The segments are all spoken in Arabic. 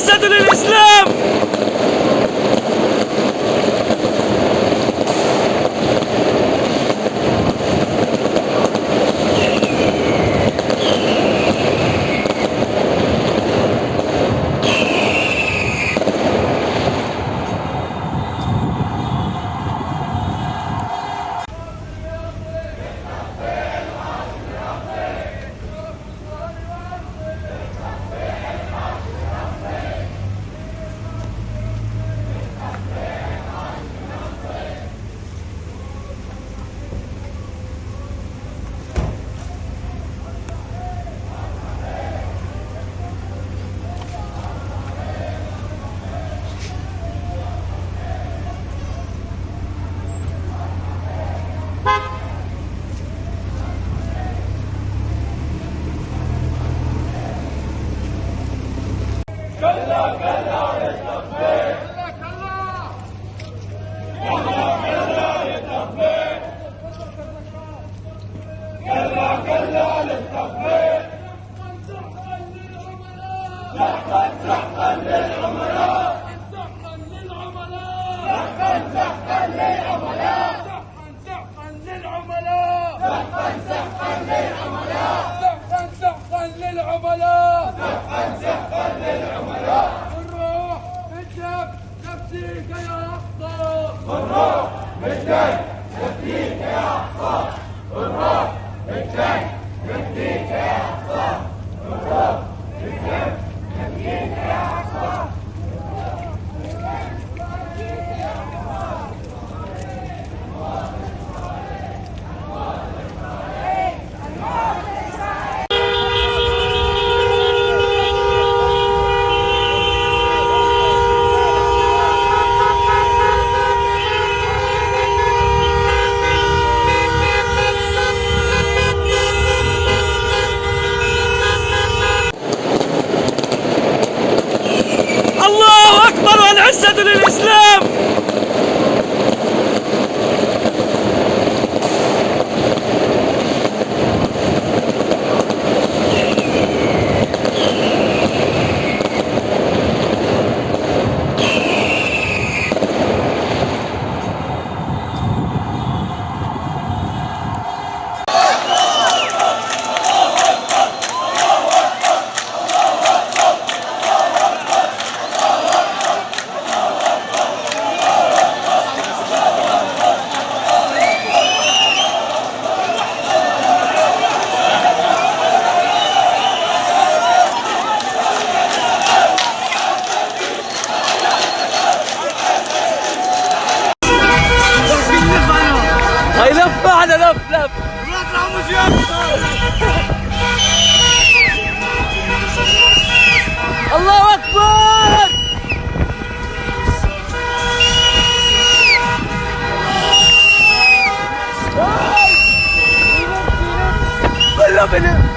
والعزة للإسلام. الله أكبر والعزة للإسلام. هاي لف بعد لف الله أكبر. كله بنا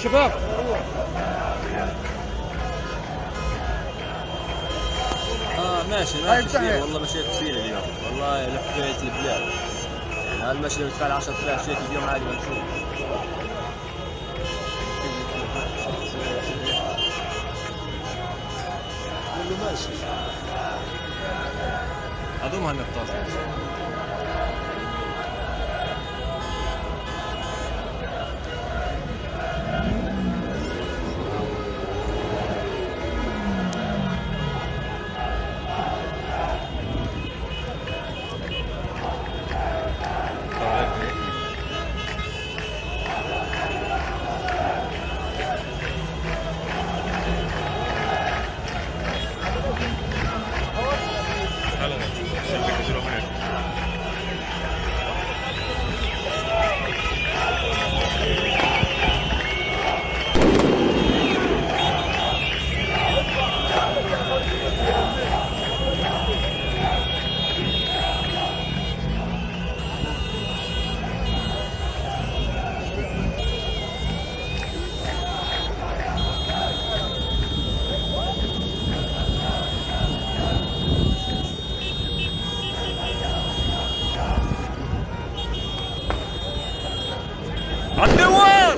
شباب. ماشي كثير والله، مشيت كثير اليوم والله، لفيت البلاد يعني. هالمشي اللي بتدفع 10,000 شيك اليوم عادي بنشوف. ماشي اضم هالنقطات. الدوار.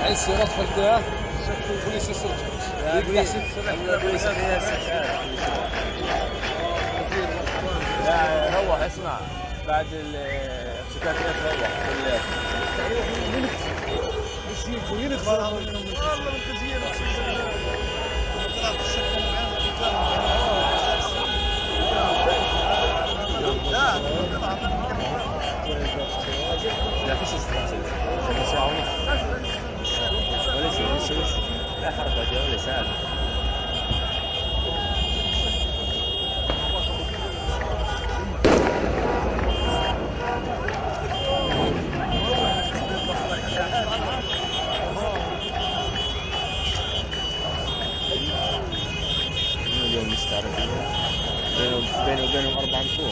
عايز سيارات فردية شكل البوليس يسجل لا روح اسمع، بعد السكاكينات روح كليات. مش يجوا ينتظروا لا فيش استراتيجية 7 ونص ولا شيء. لا حركة ولا ساعة. اليوم مستعرض بينه وبينهم 4 نفور.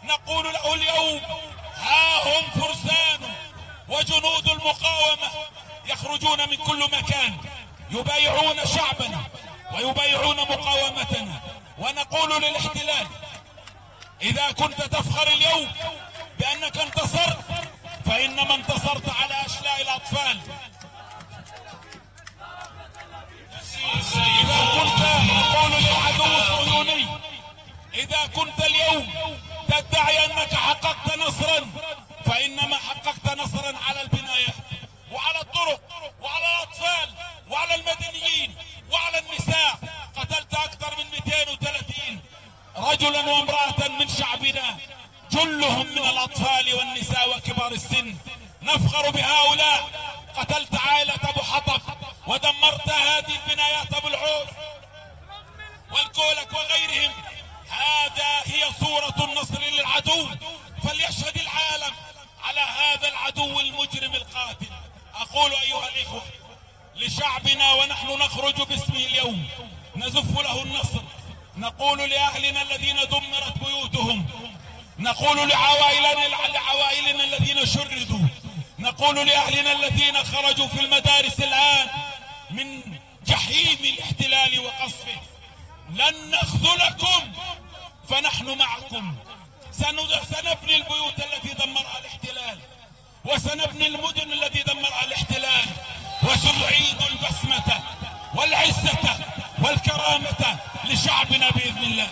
نقول له اليوم ها هم فرسان وجنود المقاومة يخرجون من كل مكان يبايعون شعبنا ويبايعون مقاومتنا. ونقول للاحتلال إذا كنت تفخر اليوم بأنك انتصرت فإنما انتصرت على أشلاء الأطفال. إذا كنت نقول للعدو الصهيوني إذا كنت اليوم تدعي أنك حققت نصرا فإنما حققت نصرا على البنايات وعلى الطرق وعلى الأطفال وعلى المدنيين وعلى النساء. قتلت أكثر من 230 رجلا وامرأة من شعبنا جلهم من الأطفال والنساء وكبار السن. نفخر بهؤلاء. قتلت عائلة أبو حطب ودمرت هذه البنايات أبو العوف والكولك وغيرهم. هي صورة النصر للعدو. فليشهد العالم على هذا العدو المجرم القاتل. أقول أيها الإخوة لشعبنا ونحن نخرج باسمه اليوم نزف له النصر. نقول لأهلنا الذين دمرت بيوتهم، نقول لعوائلنا الذين شردوا، نقول لأهلنا الذين خرجوا في المدارس الآن من جحيم الاحتلال وقصفه: لن نخذلكم فنحن معكم. سنبني البيوت التي دمرها الاحتلال وسنبني المدن التي دمرها الاحتلال وسنعيد البسمة والعزة والكرامة لشعبنا بإذن الله.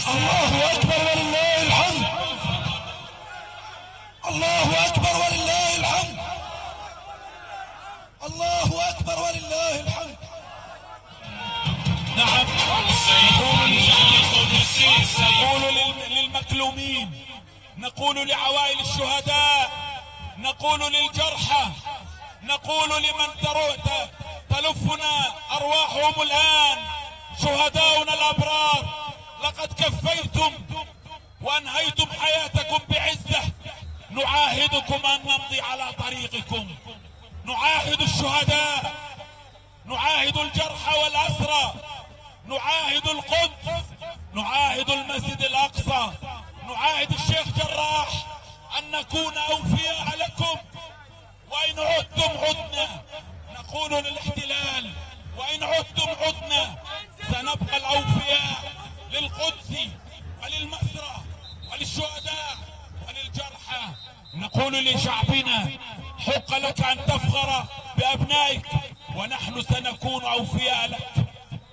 الله أكبر ولله الحمد. الله أكبر ولله الحمد. الله أكبر ولله الحمد. نعم، نقول للمكلومين، نقول لعوائل الشهداء، نقول للجرحى، نقول لمن تلفنا أرواحهم الآن شهداؤنا الأبرار: لقد كفيتم وأنهيتم حياتكم بعزة. نعاهدكم أن نمضي على طريقكم. نعاهد الشهداء، نعاهد الجرحى والأسرى، نعاهد القدس، نعاهد المسجد الأقصى، نعاهد الشيخ جراح أن نكون أوفياء لكم. وإن عدتم عدنا. نقول للاحتلال: وإن عدتم عدنا. سنبقى الأوفياء للقدس وللمسرى وللشهداء وللجرحى. نقول لشعبنا: حق لك أن تفخر بأبنائك ونحن سنكون أوفياء لك.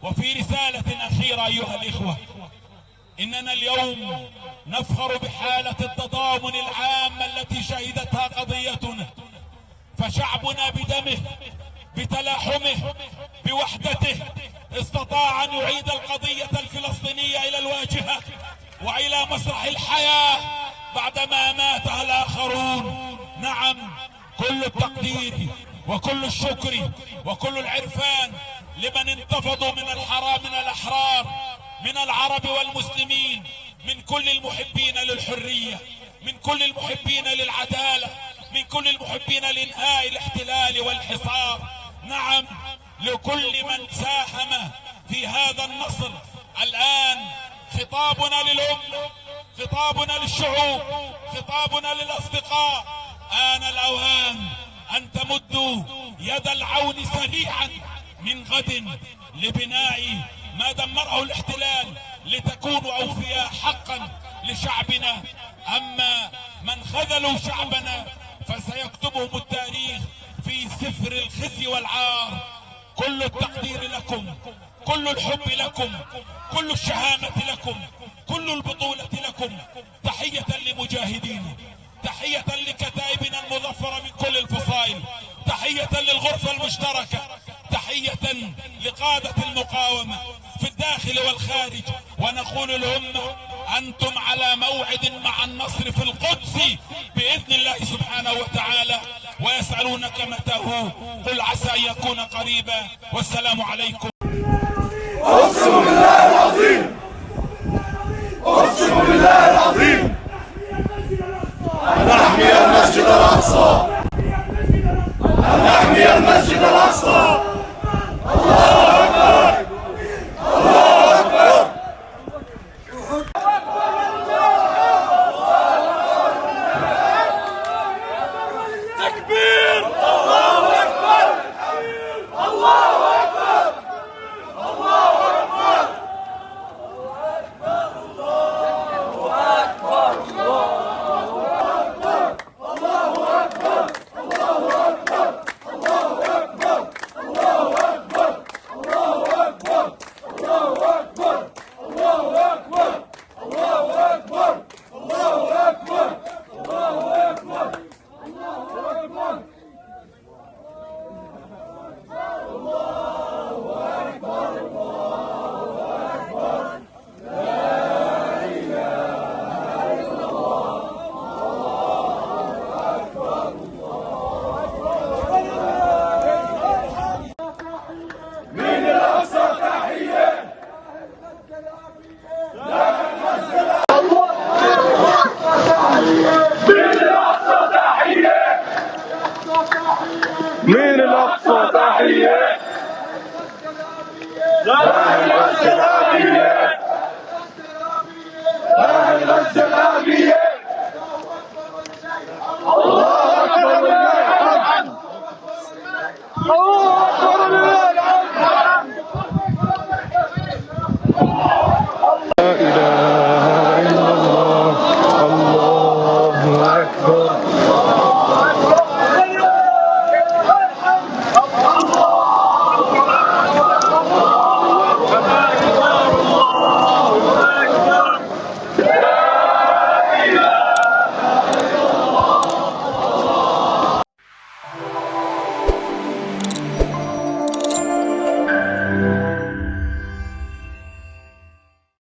وفي رسالة أخيرة أيها الإخوة: إننا اليوم نفخر بحالة التضامن العامة التي شهدتها قضيتنا. فشعبنا بدمه بتلاحمه بوحدته استطاع أن يعيد القضية الفلسطينية إلى الواجهة وإلى مسرح الحياة بعدما ماتها الآخرون. نعم، كل التقدير وكل الشكر وكل العرفان لمن انتفضوا من الأحرار من العرب والمسلمين، من كل المحبين للحرية، من كل المحبين للعدالة، من كل المحبين لإنهاء الاحتلال والحصار. نعم، لكل من ساهم في هذا النصر. الآن خطابنا للأمة، خطابنا للشعوب، خطابنا للأصدقاء: آن الأوان أن تمدوا يد العون سريعا من غد لبناء ما دمره الاحتلال لتكونوا أوفياء حقا لشعبنا. أما من خذلوا شعبنا فسيكتبهم التاريخ في سفر الخزي والعار. كل التقدير لكم، كل الحب لكم، كل الشهامة لكم، كل البطولة لكم. تحية لمجاهدين، تحية لكتائبنا المظفرة من كل الفصائل، تحية للغرفة المشتركة، تحية لقادة المقاومة في الداخل والخارج. ونقول لهم: أنتم على موعد مع النصر في القدس بإذن الله سبحانه وتعالى، ويسألونك متى هو، قل عسى أن يكون قريبا. والسلام عليكم. أقسم بالله العظيم، أقسم بالله العظيم أن نحمي المسجد الأقصى، أن نحمي المسجد الأقصى. الله أكبر، الله أكبر. لا